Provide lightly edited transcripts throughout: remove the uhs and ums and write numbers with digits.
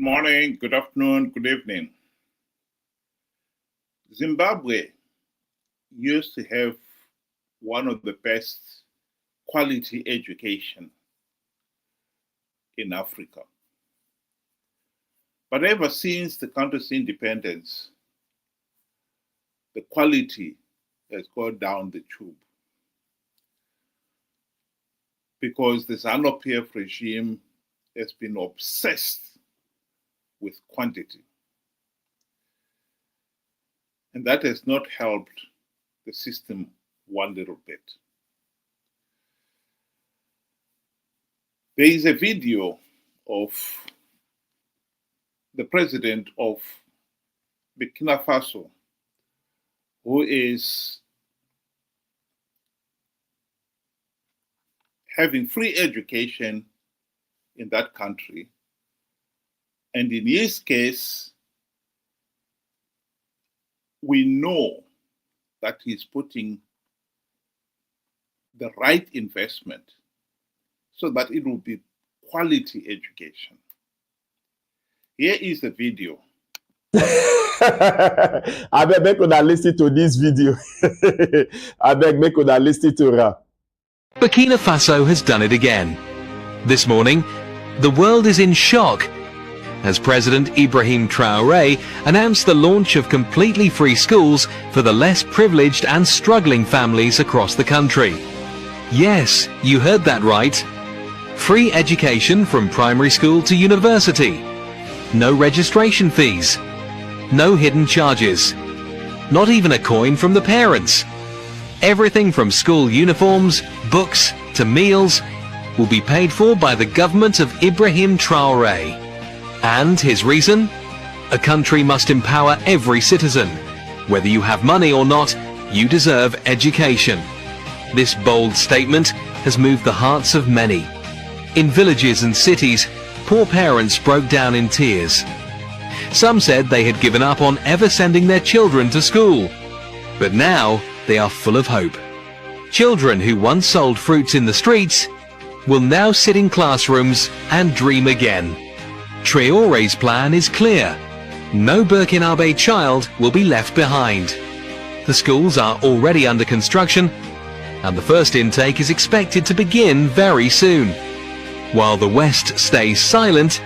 morning, good afternoon, good evening. Zimbabwe used to have one of the best quality education in Africa. But ever since the country's independence, the quality has gone down the tube. Because the Zanu PF regime has been obsessed with quantity. And that has not helped the system one little bit. There is a video of the president of Burkina Faso, who is having free education in that country. And in his case, we know that he's putting the right investment so that it will be quality education. Here is the video. I beg make una listen to this video. I beg make una listen to her. Burkina Faso has done it again. This morning, the world is in shock as President Ibrahim Traore announced the launch of completely free schools for the less privileged and struggling families across the country. Yes, you heard that right. Free education from primary school to university. No registration fees. No hidden charges. Not even a coin from the parents. Everything from school uniforms, books to meals will be paid for by the government of Ibrahim Traore. And his reason? A country must empower every citizen. Whether you have money or not, you deserve education. This bold statement has moved the hearts of many. In villages and cities, poor parents broke down in tears. Some said they had given up on ever sending their children to school. But now they are full of hope. Children who once sold fruits in the streets will now sit in classrooms and dream again. Traore's plan is clear. No Burkinabe child will be left behind. The schools are already under construction, and the first intake is expected to begin very soon. While the West stays silent,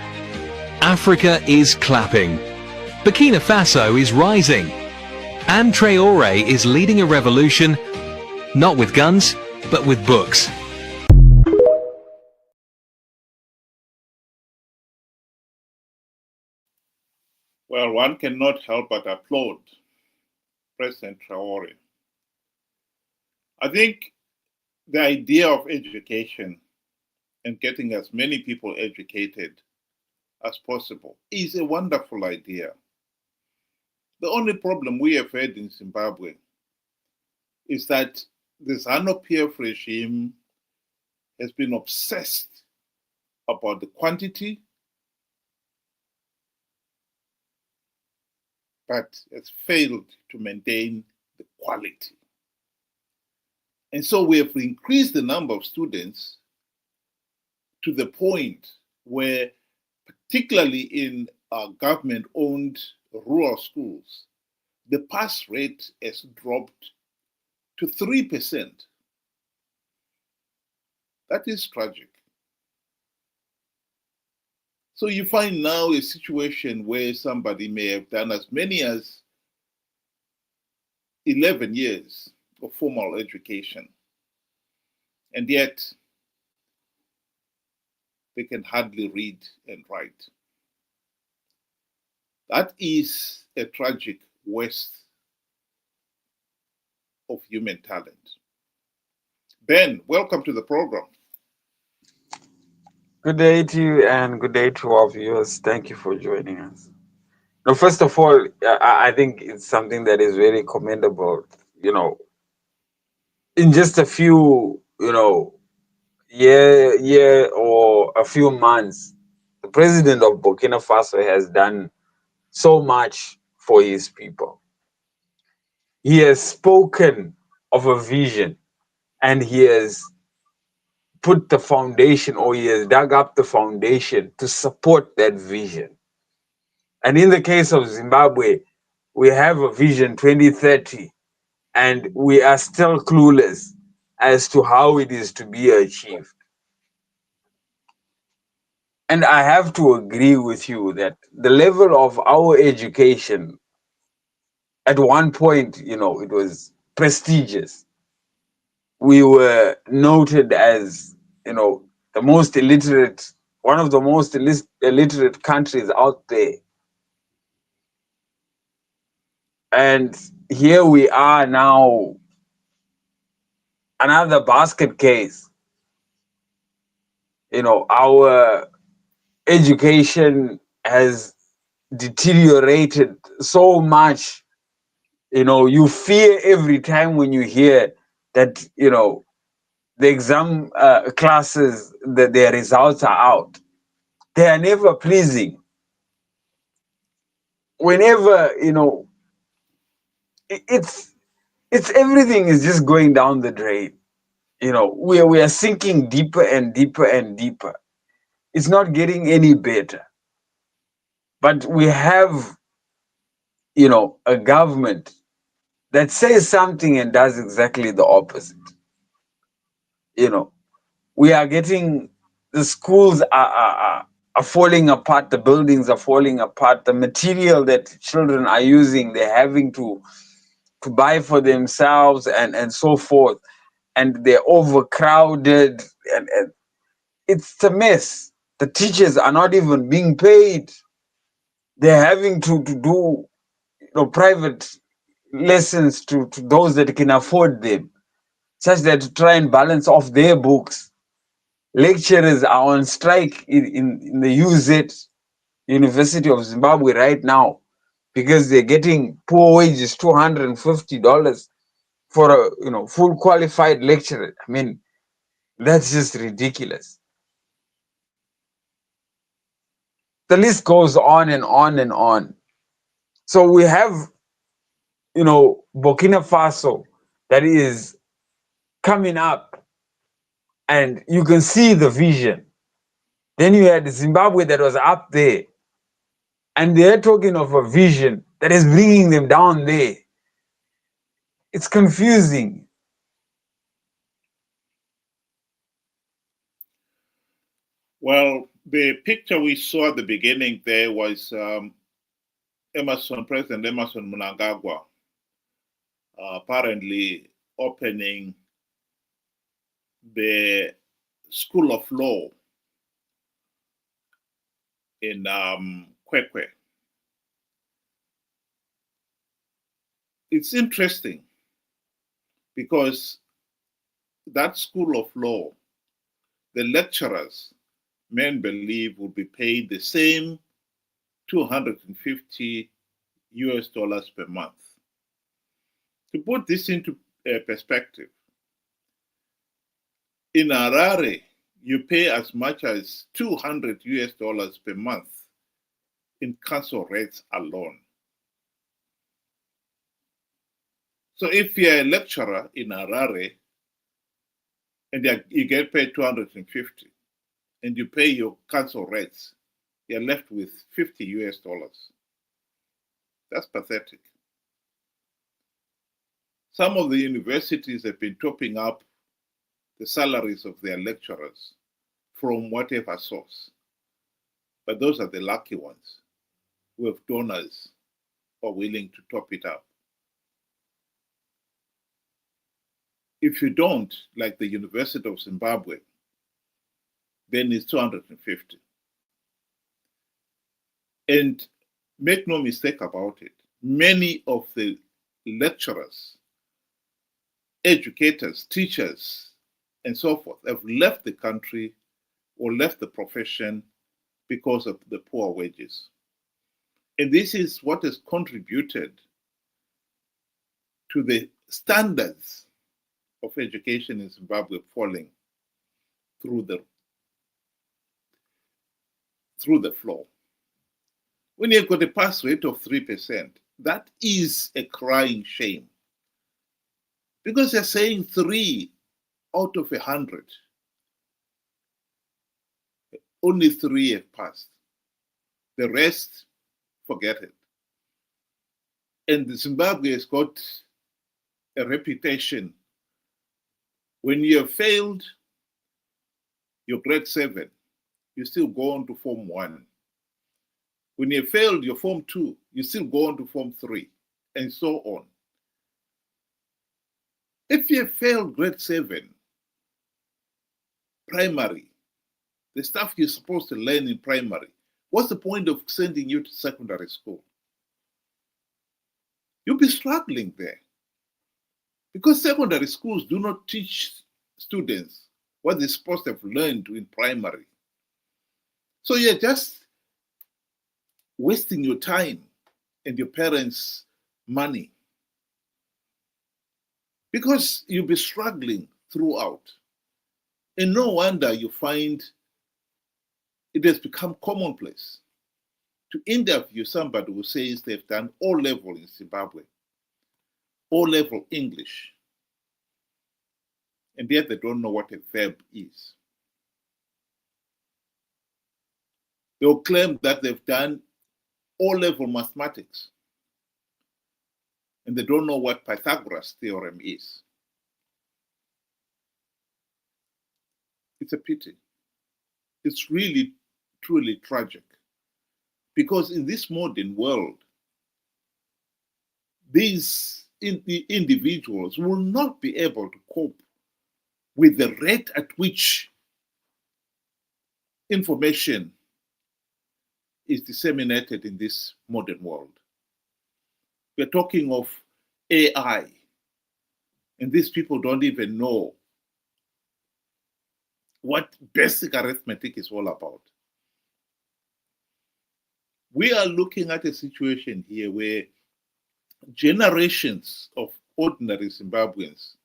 Africa is clapping. Burkina Faso is rising. And Traore is leading a revolution, not with guns, but with books. Well, one cannot help but applaud President Traore. I think the idea of education and getting as many people educated as possible is a wonderful idea. The only problem we have had in Zimbabwe is that the Zanu PF regime has been obsessed about the quantity, but has failed to maintain the quality. And so we have increased the number of students to the point where, particularly in government-owned rural schools, the pass rate has dropped to 3%. That is tragic. So you find now a situation where somebody may have done as many as 11 years of formal education, and yet they can hardly read and write. That is a tragic waste of human talent. Ben, welcome to the program. Good day to you and good day to our viewers. Thank you for joining us. Now, first of all, I think it's something that is very commendable. In just a few, year or a few months, the president of Burkina Faso has done so much for his people. He has spoken of a vision, and he has put the foundation, or he has dug up the foundation to support that vision. And in the case of Zimbabwe, we have a vision 2030, and we are still clueless as to how it is to be achieved. And I have to agree with you that the level of our education at one point, it was prestigious. We were noted as, the most illiterate, one of the most illiterate countries out there. And here we are now, another basket case. Our education has deteriorated so much. You fear every time when you hear that, the exam classes, that their results are out. They are never pleasing. Whenever, it's everything is just going down the drain. We are sinking deeper and deeper and deeper. It's not getting any better. But we have, a government that says something and does exactly the opposite. We are getting, the schools are falling apart, the buildings are falling apart, the material that children are using, they're having to buy for themselves and so forth. And they're overcrowded, and it's a mess. The teachers are not even being paid. They're having to do private lessons to those that can afford them, such that to try and balance off their books. Lecturers are on strike in the UZ, University of Zimbabwe, right now, because they're getting poor wages, $250 for a full qualified lecturer. I mean, that's just ridiculous. The list goes on and on and on. So we have, Burkina Faso that is coming up, and you can see the vision. Then you had Zimbabwe that was up there, and they're talking of a vision that is bringing them down there. It's confusing. Well, the picture we saw at the beginning there was President Emerson Mnangagwa apparently opening the School of Law in Kwekwe. It's interesting because that School of Law, the lecturers, men believe, will be paid the same $250 per month. To put this into perspective, in Harare, you pay as much as $200 per month in council rates alone. So if you're a lecturer in Harare and you get paid $250 and you pay your council rates, you're left with $50. That's pathetic. Some of the universities have been topping up the salaries of their lecturers from whatever source. But those are the lucky ones who have donors who are willing to top it up. If you don't, like the University of Zimbabwe, then it's $250. And make no mistake about it, many of the lecturers, educators, teachers, and so forth have left the country or left the profession because of the poor wages. And this is what has contributed to the standards of education in Zimbabwe falling through the floor. When you've got a pass rate of 3%, that is a crying shame. Because they're saying 3 out of 100. Only 3 have passed. The rest forget it. And Zimbabwe has got a reputation. When you have failed your grade 7, you still go on to Form 1. When you have failed your Form 2, you still go on to Form 3, and so on. If you have failed grade 7, primary, the stuff you're supposed to learn in primary, what's the point of sending you to secondary school? You'll be struggling there. Because secondary schools do not teach students what they're supposed to have learned in primary. So you're just wasting your time and your parents' money. Because you'll be struggling throughout. And no wonder you find it has become commonplace to interview somebody who says they've done O-level in Zimbabwe, O-level English, and yet they don't know what a verb is. They'll claim that they've done O-level mathematics, and they don't know what Pythagoras' theorem is. It's a pity. It's really, truly tragic. Because in this modern world, these individuals will not be able to cope with the rate at which information is disseminated in this modern world. We're talking of AI, and these people don't even know what basic arithmetic is all about. We are looking at a situation here where generations of ordinary Zimbabweans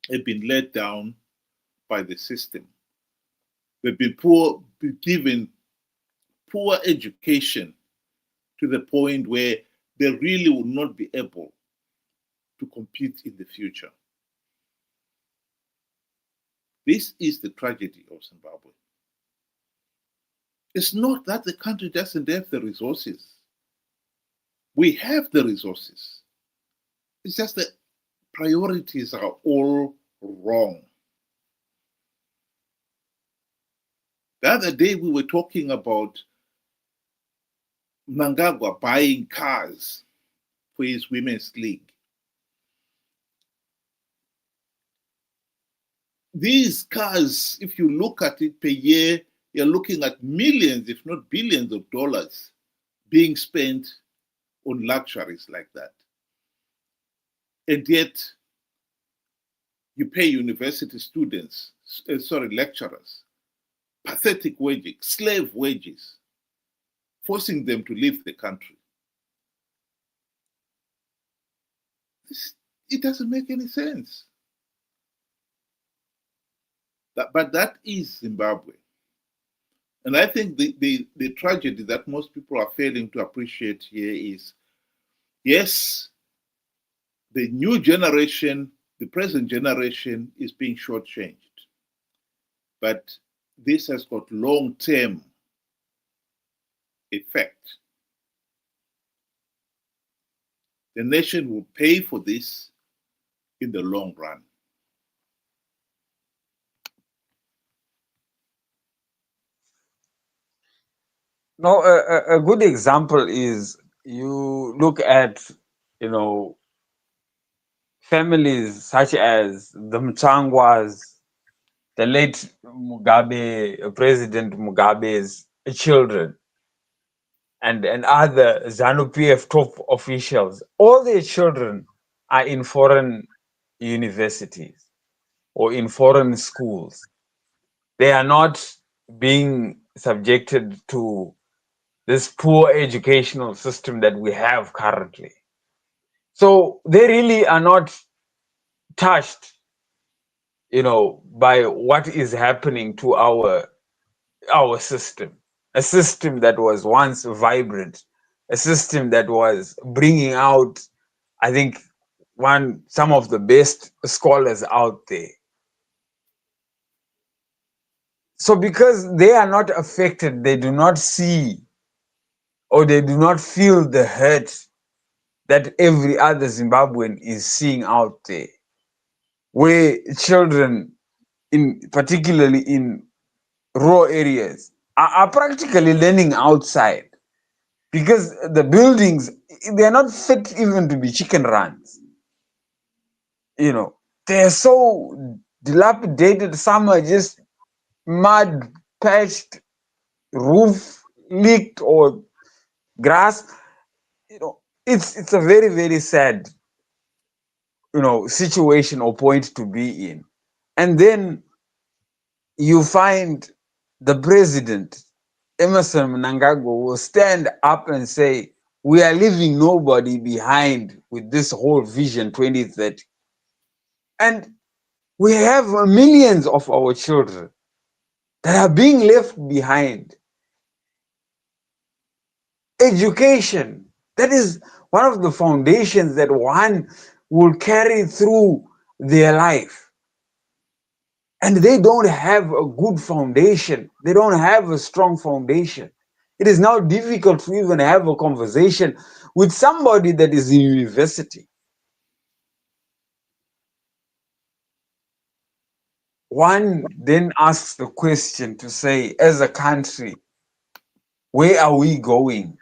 have been let down by the system. They've been given poor education to the point where they really will not be able to compete in the future. This is the tragedy of Zimbabwe. It's not that the country doesn't have the resources. We have the resources. It's just that priorities are all wrong. The other day we were talking about Mnangagwa buying cars for his women's league. These cars, if you look at it per year, you're looking at millions, if not billions of dollars being spent on luxuries like that. And yet, you pay university students, lecturers, pathetic wages, slave wages, forcing them to leave the country. It doesn't make any sense. But that is Zimbabwe. And I think the tragedy that most people are failing to appreciate here is, yes, the new generation, the present generation is being shortchanged. But this has got long-term effect. The nation will pay for this in the long run. No, a good example is you look at, families such as the Mnangagwas, the late Mugabe, President Mugabe's children, and other Zanu PF top officials. All their children are in foreign universities or in foreign schools. They are not being subjected to this poor educational system that we have currently. So they really are not touched, by what is happening to our system, a system that was once vibrant, a system that was bringing out, I think, some of the best scholars out there. So because they are not affected, they do not see or they do not feel the hurt that every other Zimbabwean is seeing out there, where children, particularly in rural areas, are practically learning outside because the buildings, they're not fit even to be chicken runs. They're so dilapidated. Some are just mud patched, roof leaked, or grass. It's a very, very sad situation or point to be in. And then you find the president, Emerson Mnangagwa, will stand up and say, we are leaving nobody behind with this whole Vision 2030. And we have millions of our children that are being left behind. Education, that is one of the foundations that one will carry through their life. And they don't have a good foundation. They don't have a strong foundation. It is now difficult to even have a conversation with somebody that is in university. One then asks the question to say, as a country, where are we going?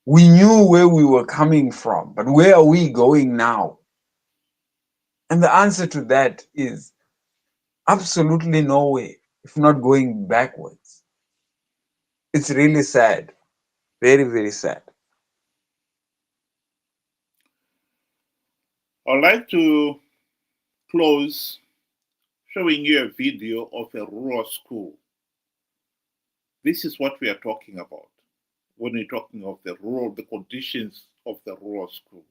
We knew where we were coming from, but where are we going now? And the answer to that is absolutely nowhere, if not going backwards. It's really sad. Very, very sad. I'd like to close showing you a video of a rural school. This is what we are talking about when we're talking of the conditions of the rural schools.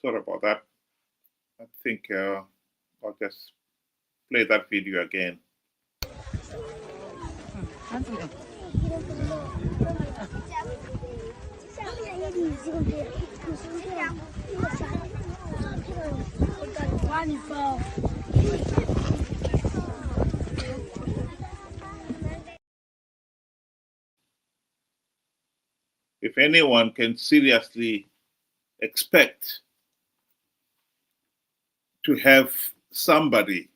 Sorry about that. I think I'll just play that video again. If anyone can seriously expect to have somebody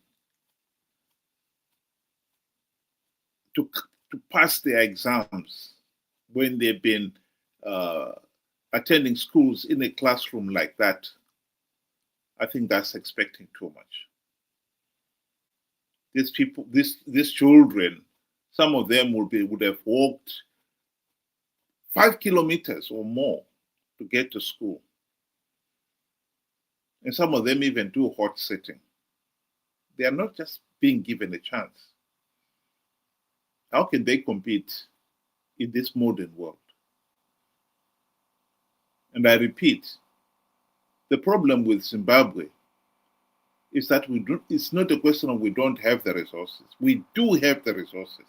to pass their exams when they've been attending schools in a classroom like that, I think that's expecting too much. These people, these children, some of them would have walked 5 kilometers or more to get to school. And some of them even do hot sitting. They are not just being given a chance. How can they compete in this modern world? And I repeat, the problem with Zimbabwe is that it's not a question of we don't have the resources. We do have the resources.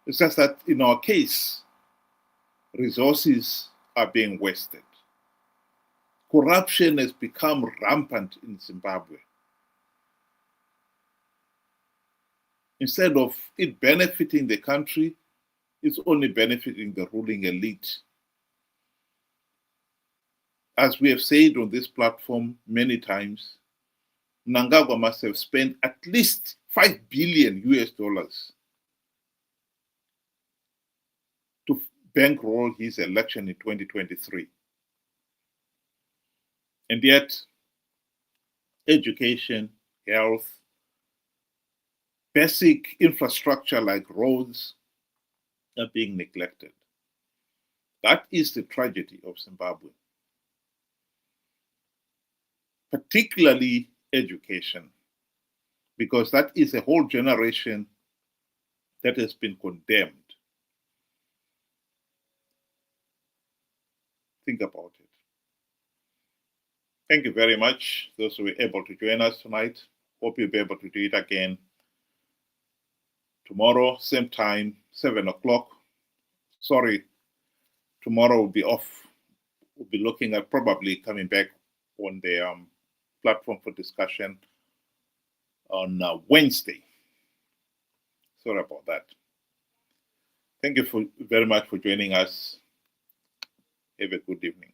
It's just that in our case, resources are being wasted. Corruption has become rampant in Zimbabwe. Instead of it benefiting the country, it's only benefiting the ruling elite. As we have said on this platform many times, Mnangagwa must have spent at least $5 billion to bankroll his election in 2023. And yet, education, health, basic infrastructure like roads are being neglected. That is the tragedy of Zimbabwe. Particularly education, because that is a whole generation that has been condemned. Think about it. Thank you very much, those who were able to join us tonight. Hope you'll be able to do it again tomorrow, same time, 7 o'clock. Sorry, tomorrow will be off. We'll be looking at probably coming back on the platform for discussion on Wednesday. Sorry about that. Thank you very much for joining us. Have a good evening.